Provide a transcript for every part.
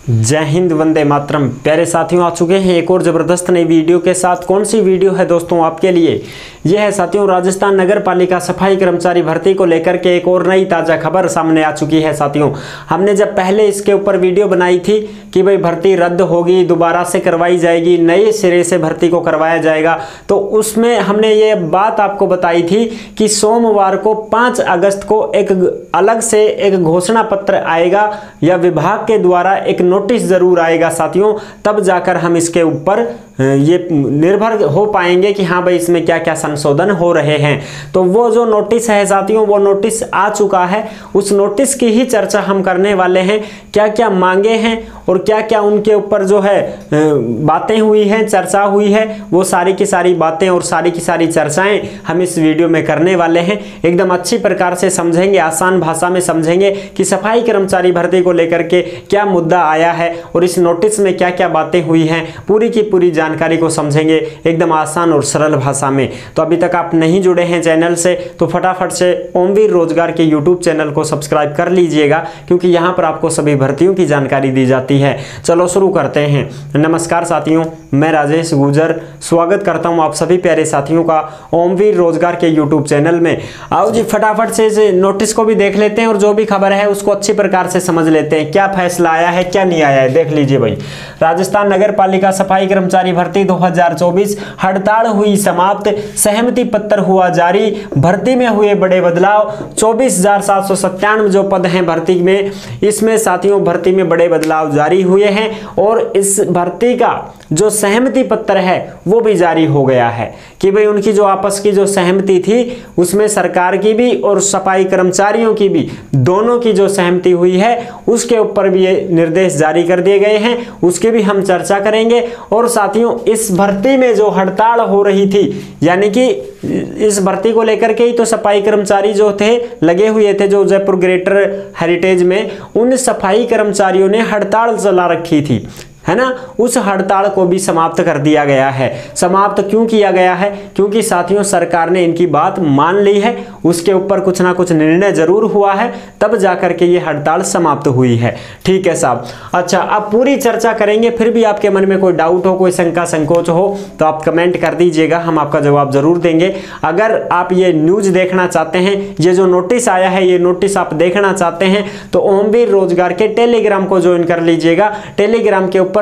जय हिंद, वंदे मातरम। प्यारे साथियों, आ चुके हैं एक और ज़बरदस्त नई वीडियो के साथ। कौन सी वीडियो है दोस्तों आपके लिए? यह है साथियों राजस्थान नगर पालिका सफाई कर्मचारी भर्ती को लेकर के एक और नई ताज़ा खबर सामने आ चुकी है। साथियों, हमने जब पहले इसके ऊपर वीडियो बनाई थी कि भाई भर्ती रद्द होगी, दोबारा से करवाई जाएगी, नए सिरे से भर्ती को करवाया जाएगा, तो उसमें हमने ये बात आपको बताई थी कि सोमवार को 5 अगस्त को एक अलग से एक घोषणा पत्र आएगा या विभाग के द्वारा एक नोटिस जरूर आएगा साथियों, तब जाकर हम इसके ऊपर ये निर्भर हो पाएंगे कि हाँ भाई इसमें क्या क्या संशोधन हो रहे हैं। तो वो जो नोटिस है साथियों, वो नोटिस आ चुका है। उस नोटिस की ही चर्चा हम करने वाले हैं। क्या क्या मांगे हैं और क्या क्या उनके ऊपर जो है बातें हुई हैं, चर्चा हुई है, वो सारी की सारी बातें और सारी की सारी चर्चाएं हम इस वीडियो में करने वाले हैं। एकदम अच्छी प्रकार से समझेंगे, आसान भाषा में समझेंगे कि सफाई कर्मचारी भर्ती को लेकर के क्या मुद्दा आया है और इस नोटिस में क्या क्या बातें हुई हैं, पूरी की पूरी जानकारी को समझेंगे एकदम आसान और सरल भाषा में। तो अभी तक आप नहीं जुड़े हैं चैनल से तो फटाफट से ओमवीर रोजगार के यूट्यूब चैनल को सब्सक्राइब कर लीजिएगा, क्योंकि यहाँ पर आपको सभी भर्तियों की जानकारी दी जाती है। चलो शुरू करते हैं। नमस्कार साथियों, मैं राजेश गुजर स्वागत करता हूँ आप सभी प्यारे साथियों का ओमवीर रोजगार के यूट्यूब चैनल में। आओ जी फटाफट से इस नोटिस को भी देख लेते हैं और जो भी खबर है उसको अच्छी प्रकार से समझ लेते हैं। क्या फैसला आया है, क्या नहीं आया है, देख लीजिए भाई। राजस्थान नगर पालिका सफाई कर्मचारी भर्ती 2024 हड़ताल हुई समाप्त, सहमति पत्र हुआ जारी, भर्ती में हुए बड़े बदलाव। 24,797 जो पद हैं भर्ती में, इसमें साथियों भर्ती में बड़े बदलाव जारी हुए हैं और इस भर्ती का जो सहमति पत्र है वो भी जारी हो गया है कि भाई उनकी जो आपस की जो सहमति थी उसमें सरकार की भी और सफाई कर्मचारियों की भी, दोनों की जो सहमति हुई है उसके ऊपर भी ये निर्देश जारी कर दिए गए हैं। उसकी भी हम चर्चा करेंगे। और साथियों इस भर्ती में जो हड़ताल हो रही थी, यानी कि इस भर्ती को लेकर के ही तो सफाई कर्मचारी जो थे लगे हुए थे, जो जयपुर ग्रेटर हेरिटेज में उन सफाई कर्मचारियों ने हड़ताल चला रखी थी, है ना। उस हड़ताल को भी समाप्त कर दिया गया है। समाप्त क्यों किया गया है? क्योंकि साथियों सरकार ने इनकी बात मान ली है, उसके ऊपर कुछ ना कुछ निर्णय जरूर हुआ है, तब जाकर के ये हड़ताल समाप्त हुई है। ठीक है साहब। अच्छा, अब पूरी चर्चा करेंगे। फिर भी आपके मन में कोई डाउट हो, कोई शंका संकोच हो तो आप कमेंट कर दीजिएगा, हम आपका जवाब जरूर देंगे। अगर आप ये न्यूज देखना चाहते हैं, ये जो नोटिस आया है ये नोटिस आप देखना चाहते हैं तो ओमवीर रोजगार के टेलीग्राम को ज्वाइन कर लीजिएगा। टेलीग्राम के ऊपर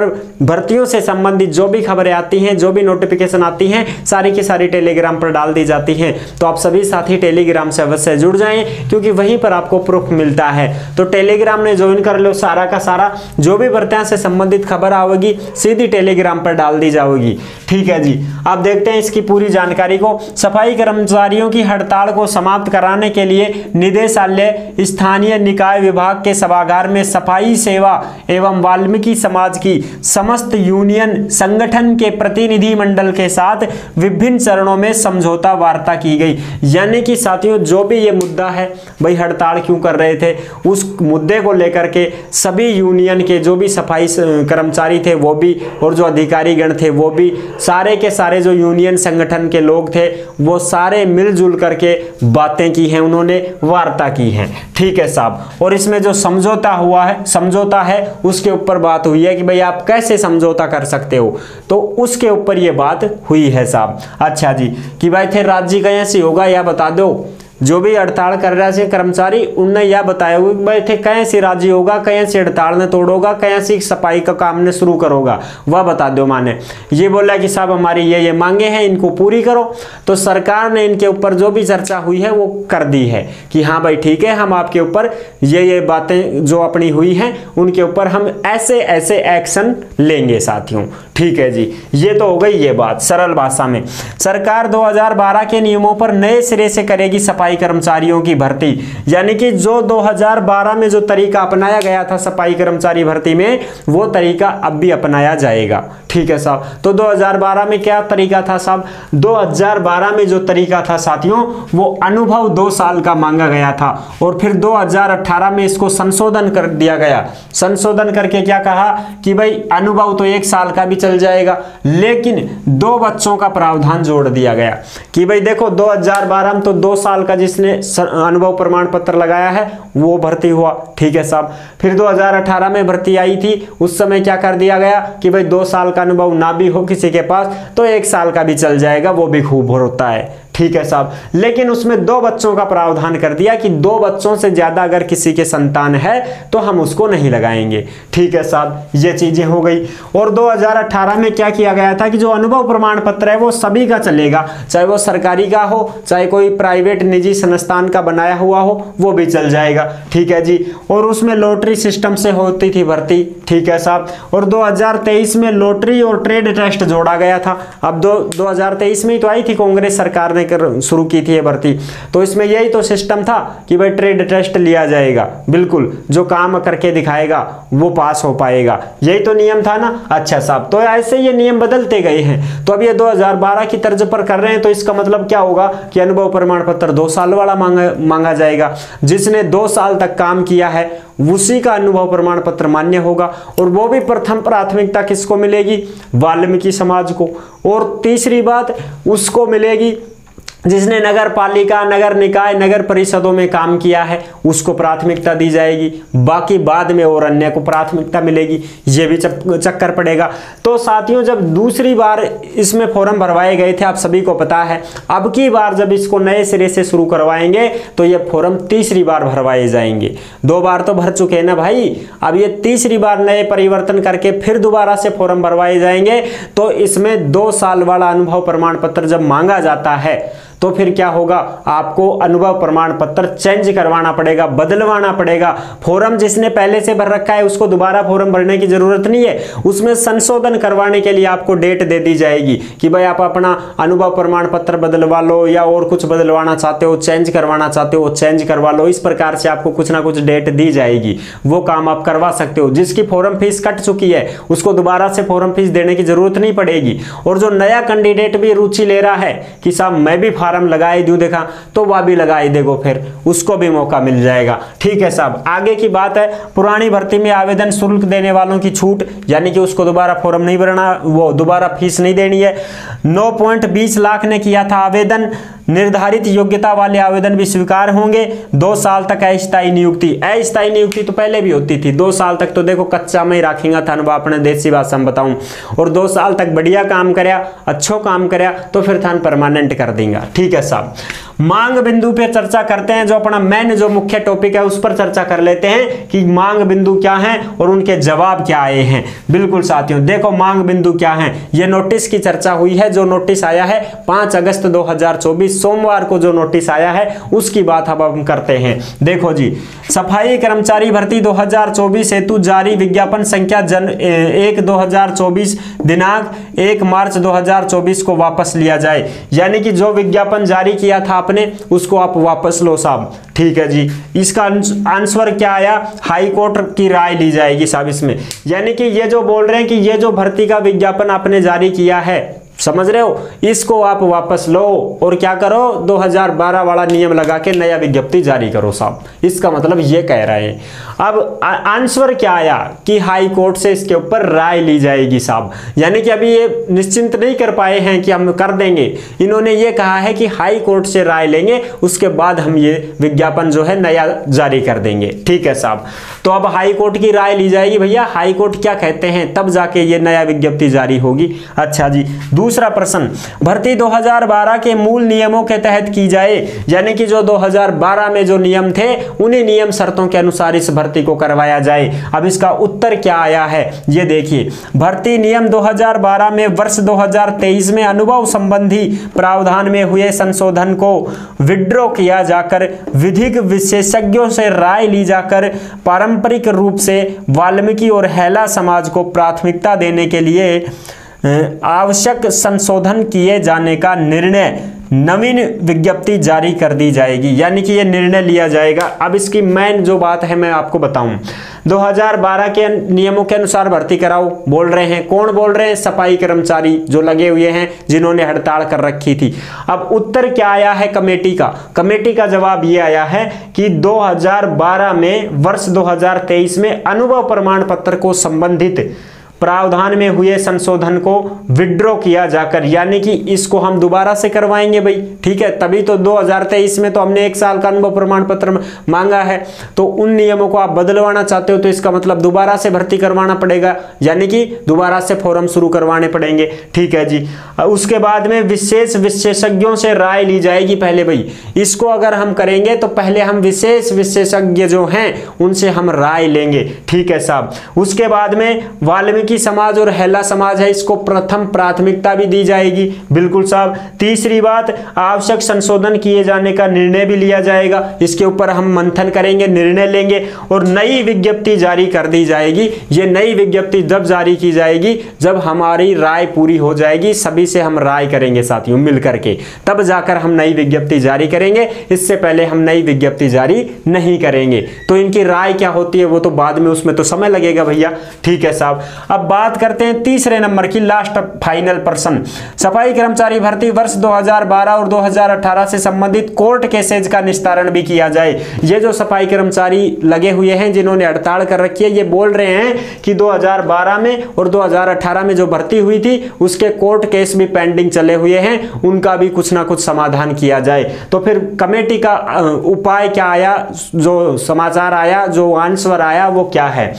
भर्तियों से संबंधित जो भी खबरें आती हैं, जो भी नोटिफिकेशन आती हैं, सारी की सारी टेलीग्राम पर डाल दी जाती हैं। तो आप सभी साथी टेलीग्राम से अवश्य जुड़ जाएं, क्योंकि वहीं पर आपको प्रूफ मिलता है। तो टेलीग्राम में ज्वाइन कर लो, सारा का सारा जो भी भर्तियों से संबंधित खबर आएगी सीधी टेलीग्राम पर डाल दी जाएगी। ठीक है जी। अब देखते हैं इसकी पूरी जानकारी को। सफाई कर्मचारियों की हड़ताल को समाप्त कराने के लिए निदेशालय, स्थानीय निकाय विभाग के सभागार में सफाई सेवा एवं वाल्मीकि समाज की समस्त यूनियन संगठन के प्रतिनिधि मंडल के साथ विभिन्न चरणों में समझौता वार्ता की गई। यानी कि साथियों जो भी ये मुद्दा है, भाई हड़ताल क्यों कर रहे थे, उस मुद्दे को लेकर के सभी यूनियन के जो भी सफाई कर्मचारी थे वो भी, और जो अधिकारी गण थे वो भी, सारे के सारे जो यूनियन संगठन के लोग थे वो सारे मिलजुल करके बातें की हैं, उन्होंने वार्ता की है। ठीक है साहब। और इसमें जो समझौता हुआ है, समझौता है उसके ऊपर बात हुई है कि भाई आप कैसे समझौता कर सकते हो, तो उसके ऊपर ये बात हुई है साहब। अच्छा जी, कि भाई थे राज्य कैसे होगा या बता दो। जो भी हड़ताल कर रहे थे कर्मचारी उनने यह बताया हुआ भाई थे कहीं से राजी होगा, कहीं से हड़ताल ने तोड़ोगा, कहीं से सफाई का काम ने शुरू करोगा, वह बता दो। माने ये बोला कि साहब हमारी ये मांगे हैं, इनको पूरी करो। तो सरकार ने इनके ऊपर जो भी चर्चा हुई है वो कर दी है कि हाँ भाई ठीक है, हम आपके ऊपर ये बातें जो अपनी हुई हैं उनके ऊपर हम ऐसे ऐसे एक्शन लेंगे साथियों। ठीक है जी। ये तो हो गई ये बात सरल भाषा में। सरकार 2012 के नियमों पर नए सिरे से करेगी सफाई कर्मचारियों की भर्ती। यानी कि जो 2012 में जो तरीका अपनाया गया था सफाई कर्मचारी भर्ती में, वो तरीका अब भी अपनाया जाएगा। ठीक है साहब। तो 2012 में क्या तरीका था साहब? 2012 में जो तरीका था साथियों, वो अनुभव 2 साल का मांगा गया था और फिर 2018 में इसको संशोधन कर दिया गया। संशोधन करके क्या कहा कि भाई अनुभव तो 1 साल का भी चल जाएगा, लेकिन 2 बच्चों का प्रावधान जोड़ दिया गया कि भाई देखो 2012 में तो 2 साल का का जिसने अनुभव प्रमाण पत्र लगाया है वो भर्ती हुआ, ठीक है साहब। फिर 2018 में भर्ती आई थी, उस समय क्या कर दिया गया कि भाई 2 साल का अनुभव ना भी हो किसी के पास तो 1 साल का भी चल जाएगा, वो भी खूब होता है, ठीक है साहब। लेकिन उसमें 2 बच्चों का प्रावधान कर दिया कि 2 बच्चों से ज्यादा अगर किसी के संतान है तो हम उसको नहीं लगाएंगे, ठीक है साहब। ये चीजें हो गई। और 2018 में क्या किया गया था कि जो अनुभव प्रमाण पत्र है वो सभी का चलेगा, चाहे वो सरकारी का हो चाहे कोई प्राइवेट निजी संस्थान का बनाया हुआ हो, वो भी चल जाएगा, ठीक है जी। और उसमें लॉटरी सिस्टम से होती थी भर्ती, ठीक है साहब। और 2023 में लॉटरी और ट्रेड टेस्ट जोड़ा गया था। अब 2023 में ही तो आई थी, कांग्रेस सरकार ने शुरू की थी ये भर्ती, तो इसमें यही तो सिस्टम था कि भाई ट्रेड टेस्ट लिया जाएगा, बिल्कुल जो काम करके दिखाएगा वो पास हो पाएगा, यही तो नियम था ना। अच्छा साहब, तो ऐसे ये नियम बदलते गए हैं। तो अब ये 2012 की तर्ज पर कर रहे हैं, तो इसका मतलब क्या होगा कि अनुभव प्रमाण पत्र 2 साल वाला मांगा जाएगा। जिसने 2 साल तक काम किया है उसी का अनुभव प्रमाण पत्र मान्य होगा। और वो भी प्रथम प्राथमिकता किसको मिलेगी? वाल्मीकि समाज को। और तीसरी बात उसको मिलेगी जिसने नगर पालिका, नगर निकाय, नगर परिषदों में काम किया है, उसको प्राथमिकता दी जाएगी। बाकी बाद में और अन्य को प्राथमिकता मिलेगी, ये भी चक्कर पड़ेगा। तो साथियों, जब दूसरी बार इसमें फॉर्म भरवाए गए थे, आप सभी को पता है, अब की बार जब इसको नए सिरे से शुरू करवाएंगे तो ये फॉर्म तीसरी बार भरवाए जाएंगे। 2 बार तो भर चुके हैं ना भाई, अब ये तीसरी बार नए परिवर्तन करके फिर दोबारा से फॉर्म भरवाए जाएंगे। तो इसमें 2 साल वाला अनुभव प्रमाण पत्र जब मांगा जाता है तो फिर क्या होगा, आपको अनुभव प्रमाण पत्र चेंज करवाना पड़ेगा, बदलवाना पड़ेगा। फॉर्म जिसने पहले से भर रखा है उसको दोबारा फॉर्म भरने की जरूरत नहीं है, उसमें संशोधन करवाने के लिए आपको डेट दे दी जाएगी कि भाई आप अपना अनुभव प्रमाण पत्र बदलवा लो, या और कुछ बदलवाना चाहते हो, चेंज करवाना चाहते हो, चेंज करवा लो। इस प्रकार से आपको कुछ ना कुछ डेट दी जाएगी, वो काम आप करवा सकते हो। जिसकी फॉर्म फीस कट चुकी है उसको दोबारा से फॉर्म फीस देने की जरूरत नहीं पड़ेगी। और जो नया कैंडिडेट भी रुचि ले रहा है कि साहब मैं भी फार्म लगाए दूं देखा, तो वह भी लगाई देगो, फिर उसको भी मौका मिल जाएगा, ठीक है साहब। आगे की बात है, पुरानी भर्ती में आवेदन शुल्क देने वालों की छूट, यानी कि उसको दोबारा फॉर्म नहीं भरना, वो दोबारा फीस नहीं देनी है। 9.20 लाख ने किया था आवेदन, निर्धारित योग्यता वाले आवेदन भी स्वीकार होंगे। 2 साल तक अस्थायी नियुक्ति, अस्थायी नियुक्ति तो पहले भी होती थी, 2 साल तक तो देखो कच्चा में ही रखेंगे था ना, अपने देसी भाषा में बताऊं। और 2 साल तक बढ़िया काम करया, अच्छो काम करया तो फिर थान परमानेंट कर देंगे, ठीक है साहब। मांग बिंदु पे चर्चा करते हैं, जो अपना मेन जो मुख्य टॉपिक है उस पर चर्चा कर लेते हैं कि मांग बिंदु क्या है और उनके जवाब क्या आए हैं। बिल्कुल साथियों, देखो मांग बिंदु क्या है, ये नोटिस की चर्चा हुई है। जो नोटिस आया है 5 अगस्त 2024 सोमवार को जो नोटिस आया है उसकी बात अब हम करते हैं। देखो जी, सफाई कर्मचारी भर्ती 2024 हेतु जारी विज्ञापन संख्या 1/2024 दिनांक 1 मार्च 2024 को वापस लिया जाए। यानी कि जो विज्ञापन जारी किया था आपने उसको आप वापस लो साहब, ठीक है जी। इसका आंसर क्या आया, हाई कोर्ट की राय ली जाएगी साहब इसमें। यानी कि ये जो बोल रहे हैं कि ये जो भर्ती का विज्ञापन आपने जारी किया है, समझ रहे हो, इसको आप वापस लो और क्या करो, 2012 वाला नियम लगा के नया विज्ञप्ति जारी करो साहब। इसका मतलब ये कह रहे हैं। अब आंसर क्या आया कि हाई कोर्ट से इसके ऊपर राय ली जाएगी साहब। यानी कि अभी ये निश्चिंत नहीं कर पाए हैं कि हम कर देंगे, इन्होंने ये कहा है कि हाई कोर्ट से राय लेंगे, उसके बाद हम ये विज्ञापन जो है नया जारी कर देंगे, ठीक है साहब। तो अब हाई कोर्ट की राय ली जाएगी, भैया हाई कोर्ट क्या कहते हैं तब जाके ये नया विज्ञप्ति जारी होगी। अच्छा जी, दूसरा प्रश्न, भर्ती 2012 के मूल नियमों के तहत की जाए। यानी कि जो 2012 में जो नियम थे उन्हीं नियम शर्तों के अनुसार इस भर्ती को करवाया जाए। अब इसका उत्तर क्या आया है ये देखिए, भर्ती नियम 2012 में वर्ष 2023 में अनुभव संबंधी प्रावधान में हुए संशोधन को विड्रॉ किया जाकर विधिक विशेषज्ञों से राय ली जाकर पारंपरिक रूप से वाल्मीकि और हैला समाज को प्राथमिकता देने के लिए आवश्यक संशोधन किए जाने का निर्णय नवीन विज्ञप्ति जारी कर दी जाएगी। यानी कि ये निर्णय लिया जाएगा। अब इसकी मेन जो बात है मैं आपको बताऊं, 2012 के नियमों के अनुसार भर्ती कराओ बोल रहे हैं। कौन बोल रहे हैं? सफाई कर्मचारी जो लगे हुए हैं, जिन्होंने हड़ताल कर रखी थी। अब उत्तर क्या आया है कमेटी का? कमेटी का जवाब ये आया है कि 2012 में वर्ष 2023 में अनुभव प्रमाण पत्र को संबंधित प्रावधान में हुए संशोधन को विड्रॉ किया जाकर, यानी कि इसको हम दोबारा से करवाएंगे भाई, ठीक है। तभी तो 2023 में तो हमने 1 साल का अनुभव प्रमाण पत्र मांगा है, तो उन नियमों को आप बदलवाना चाहते हो तो इसका मतलब दोबारा से भर्ती करवाना पड़ेगा, यानी कि दोबारा से फॉर्म शुरू करवाने पड़ेंगे, ठीक है जी। उसके बाद में विशेष विशेषज्ञों से राय ली जाएगी पहले भाई, इसको अगर हम करेंगे तो पहले हम विशेष विशेषज्ञ जो हैं उनसे हम राय लेंगे, ठीक है साहब। उसके बाद में वाल्मीकि समाज और हैला समाज है, इसको प्रथम प्राथमिकता भी दी जाएगी, बिल्कुल साहब। तीसरी बात, आवश्यक संशोधन किए जाने का निर्णय भी लिया जाएगा, इसके ऊपर हम मंथन करेंगे, निर्णय लेंगे और नई विज्ञप्ति जारी कर दी जाएगी। ये नई विज्ञप्ति जब जारी की जाएगी जब हमारी राय पूरी हो जाएगी, सभी से हम राय करेंगे साथियों मिल करके, तब जाकर हम नई विज्ञप्ति जारी करेंगे, इससे पहले हम नई विज्ञप्ति जारी नहीं करेंगे। तो इनकी राय क्या होती है वो तो बाद में, उसमें तो समय लगेगा भैया, ठीक है साहब। अब बात करते हैं तीसरे नंबर की, लास्ट फाइनल प्रश्न, सफाई कर्मचारी भर्ती वर्ष 2012 और 2018 से संबंधित कोर्ट केसेज का निस्तारण भी किया जाए। ये जो सफाई कर्मचारी लगे हुए हैं जिन्होंने हड़ताल कर रखी है, ये बोल रहे हैं कि 2012 में और 2018 में जो भर्ती हुई थी उसके कोर्ट केस भी पेंडिंग चले हुए हैं, उनका भी कुछ ना कुछ समाधान किया जाए। तो फिर कमेटी का उपाय क्या आया, जो समाचार आया, जो आंसर आया वो क्या है?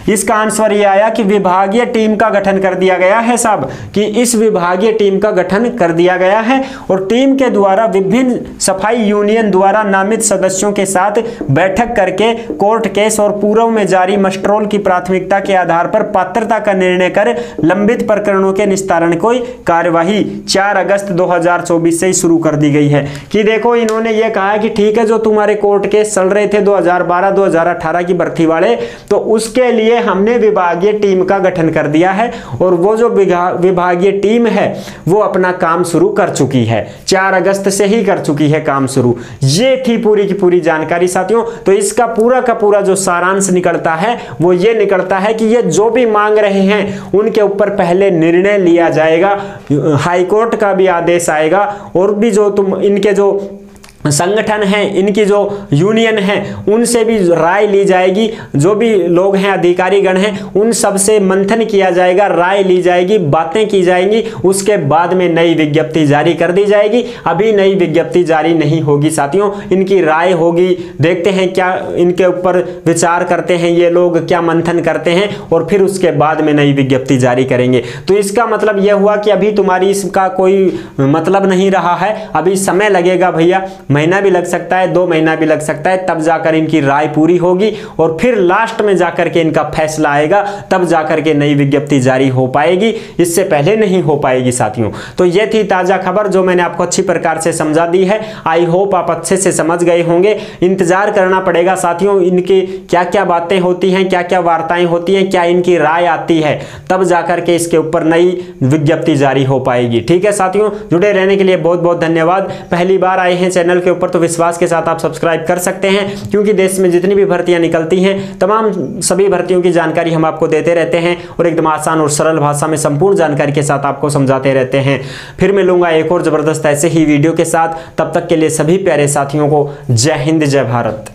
इसका आंसर ये आया कि विभागीय टीम का गठन कर दिया गया है साहब, कि इस विभागीय टीम का गठन कर दिया गया है और टीम के द्वारा विभिन्न सफाई यूनियन द्वारा नामित सदस्यों के साथ बैठक करके कोर्ट केस और पूर्व में जारी मस्ट्रोल की प्राथमिकता के आधार पर पात्रता का निर्णय कर लंबित प्रकरणों के निस्तारण की कार्यवाही 4 अगस्त 2024 से ही शुरू कर दी गई है। कि देखो इन्होंने ये कहा कि ठीक है, जो तुम्हारे कोर्ट केस चल रहे थे 2012-2018 की भर्ती वाले, तो उसके लिए हमने विभागीय टीम का गठन कर दिया है और वो जो विभागीय टीम है वो अपना काम शुरू कर चुकी है, 4 अगस्त से ही कर चुकी है काम शुरू। ये थी पूरी की पूरी जानकारी साथियों। तो इसका पूरा का पूरा जो सारांश निकलता है वो ये निकलता है कि ये जो भी मांग रहे हैं उनके ऊपर पहले निर्णय लिया जाएगा, हाईकोर्ट का भी आदेश आएगा और भी जो इनके जो संगठन है, इनकी जो यूनियन है, उनसे भी राय ली जाएगी, जो भी लोग हैं अधिकारीगण हैं उन सब से मंथन किया जाएगा, राय ली जाएगी, बातें की जाएंगी, उसके बाद में नई विज्ञप्ति जारी कर दी जाएगी। अभी नई विज्ञप्ति जारी नहीं होगी साथियों, इनकी राय होगी, देखते हैं क्या इनके ऊपर विचार करते हैं ये लोग, क्या मंथन करते हैं और फिर उसके बाद में नई विज्ञप्ति जारी करेंगे। तो इसका मतलब यह हुआ कि अभी तुम्हारी इसका कोई मतलब नहीं रहा है, अभी समय लगेगा भैया, महीना भी लग सकता है, 2 महीना भी लग सकता है, तब जाकर इनकी राय पूरी होगी और फिर लास्ट में जाकर के इनका फैसला आएगा, तब जाकर के नई विज्ञप्ति जारी हो पाएगी, इससे पहले नहीं हो पाएगी साथियों। तो ये थी ताजा खबर जो मैंने आपको अच्छी प्रकार से समझा दी है। आई होप आप अच्छे से समझ गए होंगे। इंतजार करना पड़ेगा साथियों, इनकी क्या क्या बातें होती हैं, क्या क्या वार्ताएं होती हैं, क्या इनकी राय आती है, तब जाकर के इसके ऊपर नई विज्ञप्ति जारी हो पाएगी। ठीक है साथियों, जुड़े रहने के लिए बहुत बहुत धन्यवाद। पहली बार आए हैं चैनल के ऊपर तो विश्वास के साथ आप सब्सक्राइब कर सकते हैं, क्योंकि देश में जितनी भी भर्तियां निकलती हैं तमाम सभी भर्तियों की जानकारी हम आपको देते रहते हैं और एकदम आसान और सरल भाषा में संपूर्ण जानकारी के साथ आपको समझाते रहते हैं। फिर मिलूंगा एक और जबरदस्त ऐसे ही वीडियो के साथ, तब तक के लिए सभी प्यारे साथियों को जय हिंद, जय भारत।